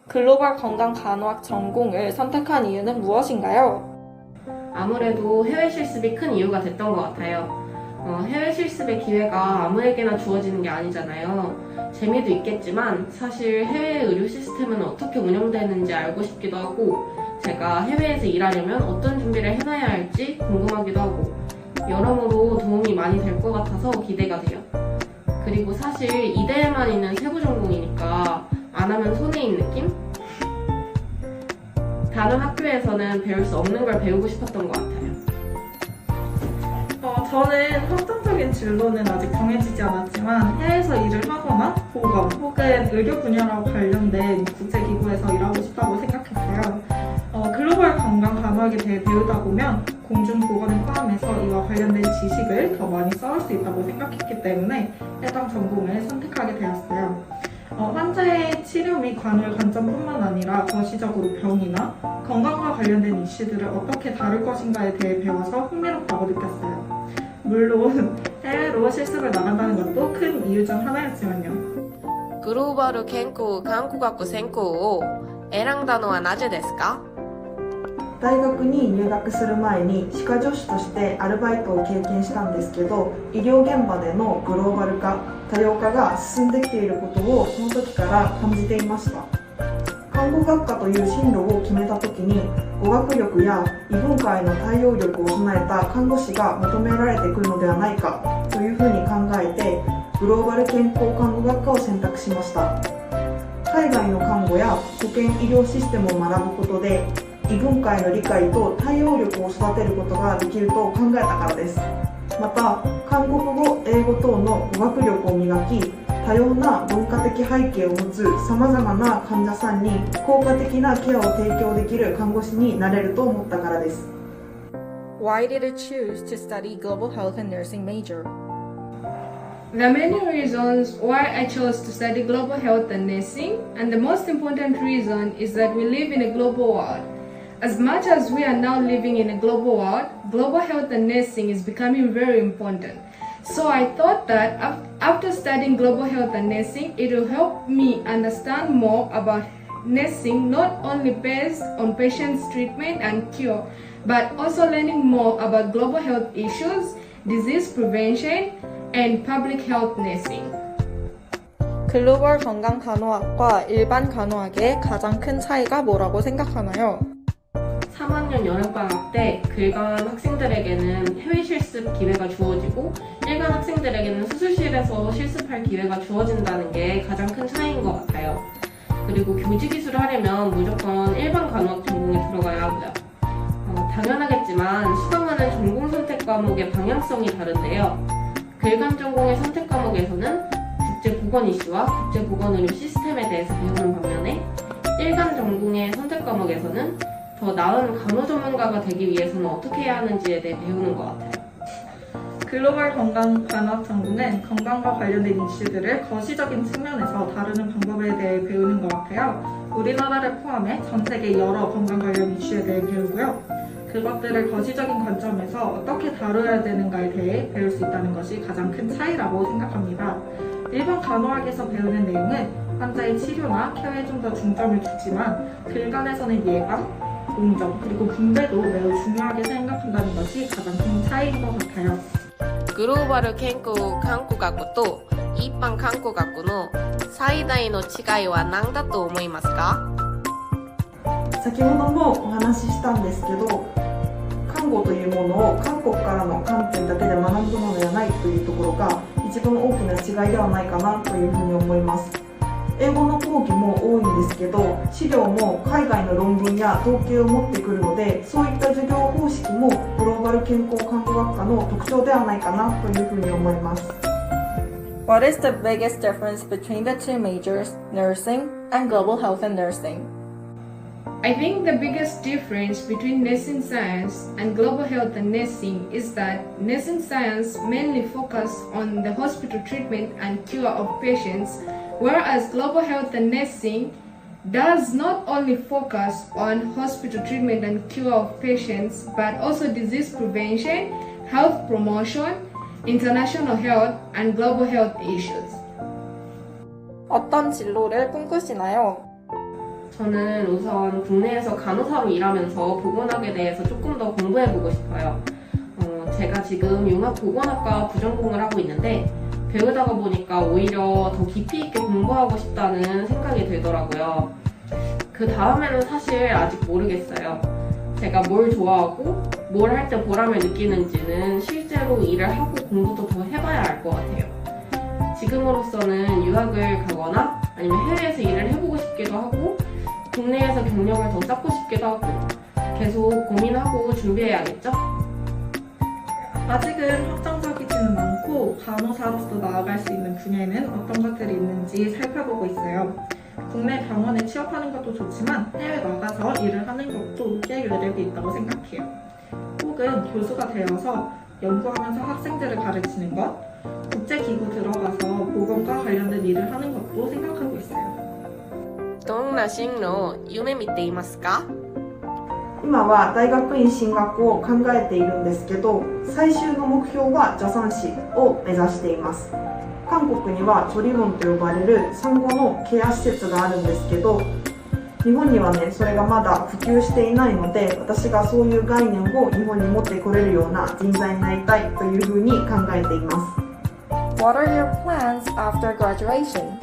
글로벌 건강간호학 전공을 선택한 이유는 무엇인가요? 아무래도 해외 실습이 큰 이유가 됐던 것 같아요. 해외 실습의 기회가 아무에게나 주어지는 게 아니잖아요. 재미도 있겠지만 사실 해외 의료 시스템은 어떻게 운영되는지 알고 싶기도 하고 제가 해외에서 일하려면 어떤 준비를 해놔야 할지 궁금하기도 하고 여러모로 도움이 많이 될 것 같아서 기대가 돼요. 그리고 사실 이대에만 있는 세부 전공이니까 안 하면 손해인 느낌? 다른 학교에서는 배울 수 없는 걸 배우고 싶었던 것 같아요. 저는 확정적인 진로는 아직 정해지지 않았지만 해외에서 일을 하거나 보건 혹은 의료 분야랑 관련된 국제기구에서 일하고 싶다고 생각했어요. 글로벌 건강간호학에 대해 배우다 보면 공중보건을 포함해서 이와 관련된 지식을 더 많이 쌓을 수 있다고 생각했기 때문에 해당 전공을 선택하게 되었어요. 환자의 치료 및 관할 관점뿐만 아니라 거시적으로 병이나 건강과 관련된 이슈들을 어떻게 다룰 것인가에 대해 배워서 흥미롭다고 느꼈어요. 물론 해외로 실습을 나간다는 것도 큰 이유 중 하나였지만요. グローバル健康看護学専攻を選んだのはなぜですか？大学に入学する前に歯科助手としてアルバイトを経験したんですけど、医療現場でのグローバル化、多様化が進んできていることをその時から感じていました。看護学科という進路を決めた時に語学力や異文化への対応力を備えた看護師が求められてくるのではないかというふうに考えてグローバル健康看護学科を選択しました。海外の看護や保健医療システムを学ぶことで異文化への理解と対応力を育てることができると考えたからです。また韓国語、英語等の語学力を磨き多様な文化的背景を持つさまざまな患者さんに効果的なケアを提供できる看護師になれると思ったからです。 Why did you choose to study global health and nursing major? There are many reasons why I chose to study global health and nursing, and the most important reason is that we live in a global world. As much as we are now living in a global world, global health and nursing is becoming very important. So I thought that after studying global health and nursing, it will help me understand more about nursing, not only based on patients' treatment and cure, but also learning more about global health issues, disease prevention, and public health nursing. 글로벌 건강간호학과 일반 간호학의 가장 큰 차이가 뭐라고 생각하나요? 3학년 여름방학 때 글간 학생들에게는 해외 실습 기회가 주어지고 일간 학생들에게는 수술실에서 실습할 기회가 주어진다는 게 가장 큰 차이인 것 같아요. 그리고 교직이수를 하려면 무조건 일반 간호학 전공에 들어가야 하고요. 당연하겠지만 수강하는 전공 선택 과목의 방향성이 다른데요. 글간 전공의 선택 과목에서는 국제보건 이슈와 국제보건 의료 시스템에 대해서 배우는 반면에 일간 전공의 선택 과목에서는 더 나은 간호 전문가가 되기 위해서는 어떻게 해야 하는지에 대해 배우는 것 같아요. 글로벌 건강간호학 전공은 건강과 관련된 이슈들을 거시적인 측면에서 다루는 방법에 대해 배우는 것 같아요. 우리나라를 포함해 전 세계 여러 건강 관련 이슈에 대해 배우고요. 그것들을 거시적인 관점에서 어떻게 다뤄야 되는가에 대해 배울 수 있다는 것이 가장 큰 차이라고 생각합니다. 일반 간호학에서 배우는 내용은 환자의 치료나 케어에 좀 더 중점을 두지만 글간에서는 예방, 공정, 그리고 분배도 매우 중요하게 생각한다는 것이 가장 큰 차이인 것 같아요. グローバル健康看護学と一般看護学の最大の違いは何だと思いますか？先ほどもお話ししたんですけど、看護というものを韓国からの観点だけで学ぶのではないというところが一番大きな違いではないかなというふうに思います。英語の講義も多いんですけど、資料も海外の論文や統計を持ってくるので、そういった授業方式もグローバル健康看護学科の特徴ではないかなというふうに思います。 What is the biggest difference between the two majors, nursing and global health and nursing? I think the biggest difference between nursing science and global health and nursing is that nursing science mainly focuses on the hospital treatment and cure of patients, whereas global health and nursing does not only focus on hospital treatment and cure of patients, but also disease prevention, health promotion, international health, and global health issues. 어떤 진로를 꿈꾸시나요? 저는 우선 국내에서 간호사로 일하면서 보건학에 대해서 조금 더 공부해보고 싶어요. 제가 지금 융합보건학과 부전공을 하고 있는데 배우다가 보니까 오히려 더 깊이 있게 공부하고 싶다는 생각이 들더라고요. 그 다음에는 사실 아직 모르겠어요. 제가 뭘 좋아하고 뭘 할 때 보람을 느끼는지는 실제로 일을 하고 공부도 더 해봐야 알 것 같아요. 지금으로서는 유학을 가거나 아니면 해외에서 일을 해보고 싶기도 하고 국내에서 경력을 더 쌓고 싶기도 하고 계속 고민하고 준비해야겠죠? 아직은 확정적 기지는 많고 간호사로서 나아갈 수 있는 분야에는 어떤 것들이 있는지 살펴보고 있어요. 국내 병원에 취업하는 것도 좋지만 해외 나가서 일을 하는 것도 꽤 매력이 있다고 생각해요. 혹은 교수가 되어서 연구하면서 학생들을 가르치는 것, 국제기구 들어가서 보건과 관련된 일을 하는 것도 생각하고 있어요. どんな進路を夢見ていますか?今は大学院進学を考えているんですけど、最終の目標は助産師を目指しています。韓国にはチョリボンと呼ばれる産後のケア施設があるんですけど、日本にはね、それがまだ普及していないので、私がそういう概念を日本に持ってこれるような人材になりたいというふうに考えています。What are your plans after graduation?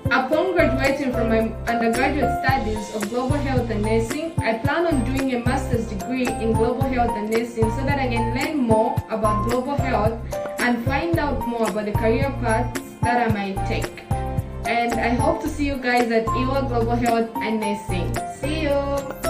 Upon graduating from my undergraduate studies of global health and nursing, I plan on doing a master's degree in global health and nursing so that I can learn more about global health and find out more about the career paths that I might take. And I hope to see you guys at EWA Global Health and Nursing. See you!